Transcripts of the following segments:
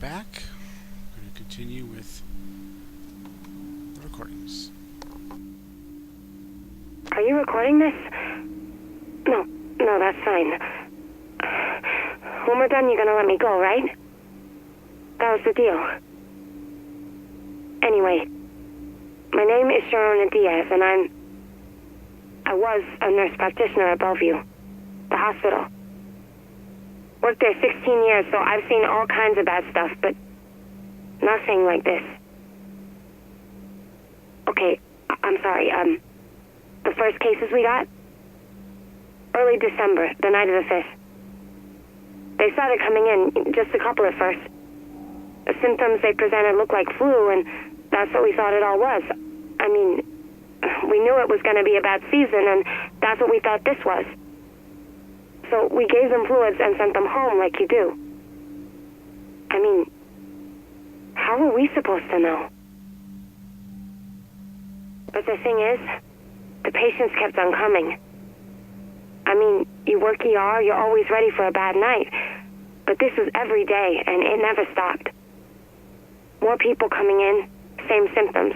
back. We're going to continue with the recordings. Are you recording this? No, that's fine. When we're done, you're gonna let me go, right? That was the deal. Anyway, my name is Sharona Diaz, and I was a nurse practitioner at Bellevue, the hospital. Worked there 16 years, so I've seen all kinds of bad stuff, but nothing like this. Okay, I'm sorry, the first cases we got? Early December, the night of the 5th. They started coming in, just a couple at first. The symptoms they presented looked like flu, and that's what we thought it all was. I mean, we knew it was going to be a bad season, and that's what we thought this was. So we gave them fluids and sent them home like you do. I mean, how were we supposed to know? But the thing is, the patients kept on coming. I mean, you work ER, you're always ready for a bad night. But this was every day, and it never stopped. More people coming in, same symptoms.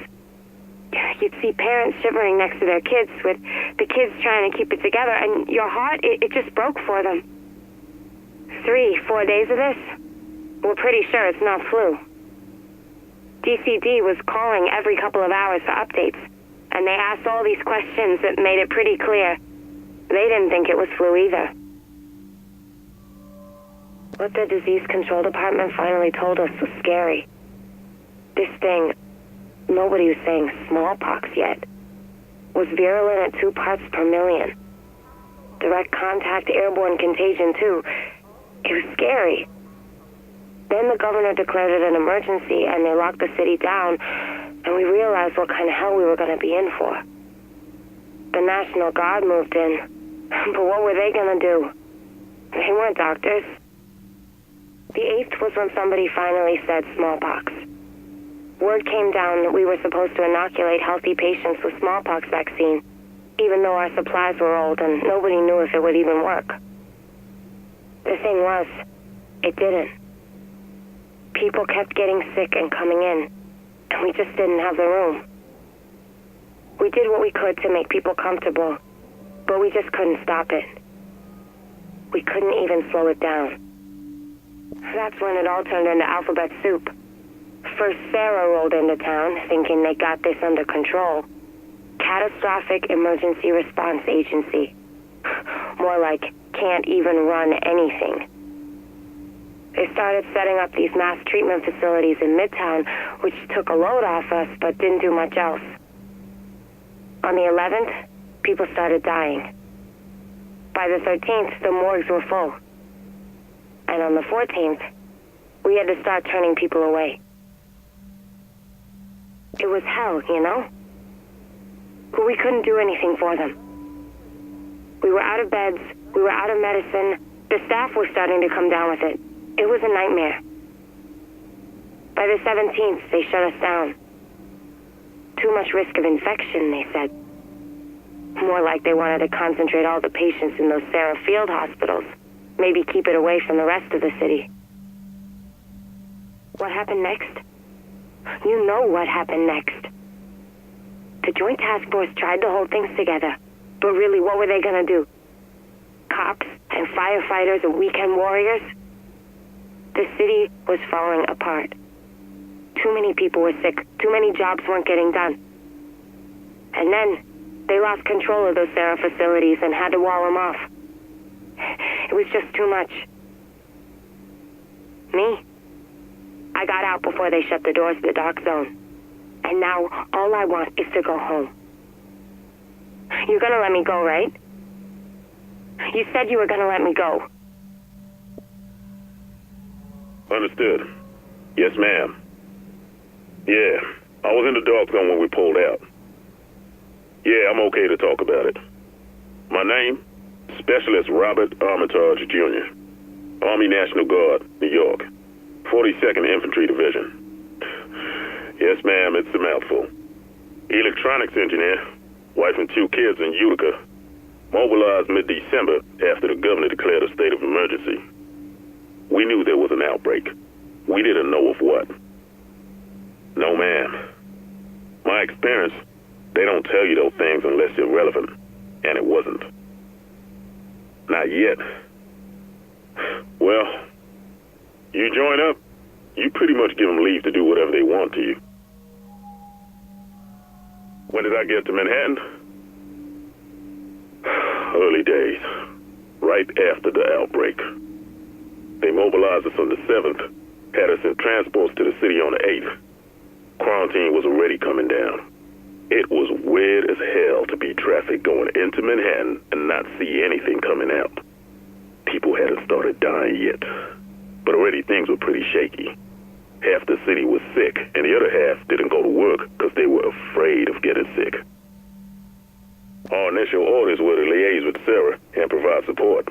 You'd see parents shivering next to their kids, with the kids trying to keep it together, and your heart, it just broke for them. 3-4 days of this, we're pretty sure it's not flu. DCD was calling every couple of hours for updates, and they asked all these questions that made it pretty clear they didn't think it was flu either. What the disease control department finally told us was scary. This thing, nobody was saying smallpox yet, was virulent at 2 parts per million. Direct contact, airborne contagion too. It was scary. Then the governor declared it an emergency and they locked the city down, and we realized what kind of hell we were going to be in for. The National Guard moved in, but what were they going to do? They weren't doctors. The 8th was when somebody finally said smallpox. Word came down that we were supposed to inoculate healthy patients with smallpox vaccine, even though our supplies were old and nobody knew if it would even work. The thing was, it didn't. People kept getting sick and coming in, and we just didn't have the room. We did what we could to make people comfortable, but we just couldn't stop it. We couldn't even slow it down. That's when it all turned into alphabet soup. First, Sarah rolled into town, thinking they got this under control. Catastrophic Emergency Response Agency. More like, can't even run anything. They started setting up these mass treatment facilities in Midtown, which took a load off us, but didn't do much else. On the 11th, people started dying. By the 13th, the morgues were full. And on the 14th, we had to start turning people away. It was hell, you know? But we couldn't do anything for them. We were out of beds, we were out of medicine, the staff was starting to come down with it. It was a nightmare. By the 17th, they shut us down. Too much risk of infection, they said. More like they wanted to concentrate all the patients in those Sarah Field hospitals. Maybe keep it away from the rest of the city. What happened next? You know what happened next. The Joint Task Force tried to hold things together, but really, what were they gonna do? Cops and firefighters and weekend warriors? The city was falling apart. Too many people were sick, too many jobs weren't getting done. And then, they lost control of those Sarah facilities and had to wall them off. It was just too much. Me? I got out before they shut the doors to the dark zone. And now, all I want is to go home. You're gonna let me go, right? You said you were gonna let me go. Understood. Yes, ma'am. Yeah, I was in the dark zone when we pulled out. Yeah, I'm okay to talk about it. My name? Specialist Robert Armitage, Jr., Army National Guard, New York, 42nd Infantry Division. Yes, ma'am, it's a mouthful. Electronics engineer, wife and 2 kids in Utica. Mobilized mid-December after the governor declared a state of emergency. We knew there was an outbreak. we didn't know of what. No, ma'am. My experience, they don't tell you those things unless you're relevant, and it wasn't. Not yet. Well, you join up, you pretty much give them leave to do whatever they want to you. When did I get to Manhattan? Early days, right after the outbreak. They mobilized us on the 7th, had us in transports to the city on the 8th. Quarantine was already coming down. It was weird as hell to beat traffic going into Manhattan and not see anything coming out. People hadn't started dying yet, but already things were pretty shaky. Half the city was sick, and the other half didn't go to work because they were afraid of getting sick. Our initial orders were to liaise with Sarah and provide support,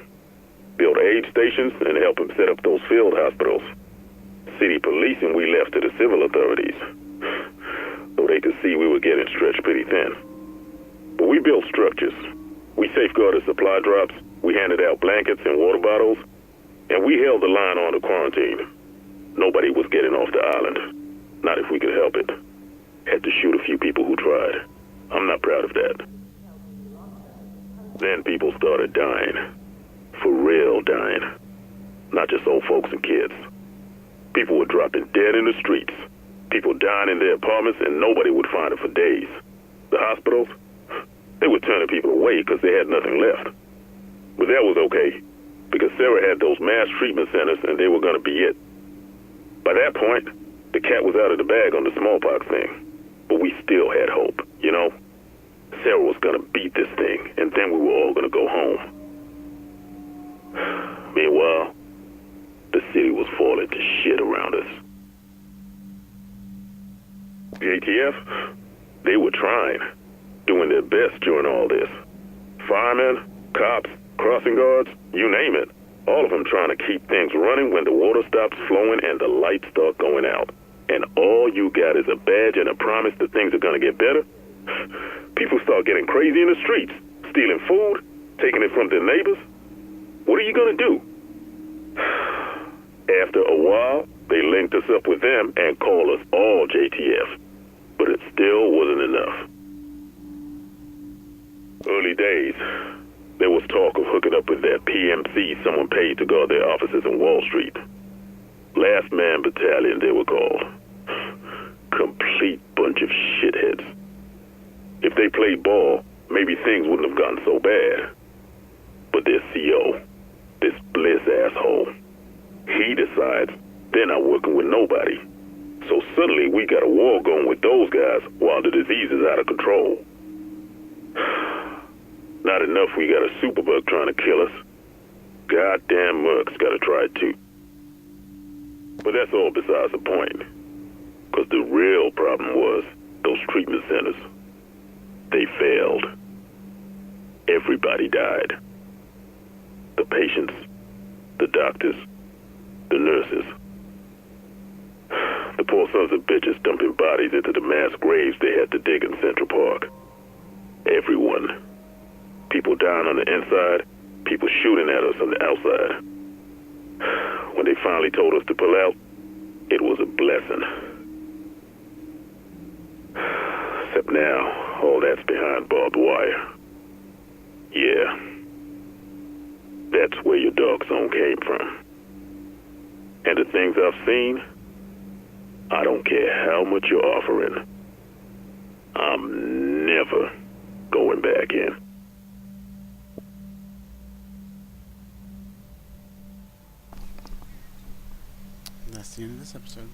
build aid stations, and help him set up those field hospitals. City policing we left to the civil authorities, though they could see we were getting stretched pretty thin. But we built structures. We safeguarded supply drops, we handed out blankets and water bottles, and we held the line on the quarantine. Nobody was getting off the island. Not if we could help it. Had to shoot a few people who tried. I'm not proud of that. Then people started dying. For real dying. Not just old folks and kids. People were dropping dead in the streets. People dying in their apartments and nobody would find them for days. The hospitals, they were turning people away because they had nothing left. But that was okay, because Sarah had those mass treatment centers and they were going to be it. By that point, the cat was out of the bag on the smallpox thing. But we still had hope, you know? Sarah was going to beat this thing, and then we were all going to go home. Meanwhile, the city was falling to shit around us. The ATF, they were trying, doing their best during all this. Firemen, cops, crossing guards, you name it. All of them trying to keep things running when the water stops flowing and the lights start going out. And all you got is a badge and a promise that things are going to get better. People start getting crazy in the streets, stealing food, taking it from their neighbors. What are you going to do? After a while, they linked us up with them and called us all JTF. But it still wasn't enough. Early days, there was talk of hooking up with that PMC someone paid to guard their offices in Wall Street. Last Man Battalion, they were called. Complete bunch of shitheads. If they played ball, maybe things wouldn't have gotten so bad. But their CO, this Bliss asshole, he decides they're not working with nobody. So suddenly we got a war going with those guys while the disease is out of control. Not enough we got a superbug trying to kill us. Goddamn Merc's gotta try it too. But that's all besides the point. Because the real problem was those treatment centers. They failed. Everybody died. The patients, the doctors, the nurses. The poor sons of bitches dumping bodies into the mass graves they had to dig in Central Park. Everyone. People dying on the inside, people shooting at us on the outside. When they finally told us to pull out, it was a blessing. Except now, all that's behind barbed wire. Yeah. That's where your dark zone came from. And the things I've seen, I don't care how much you're offering. I'm never going back in. That's the end of this episode.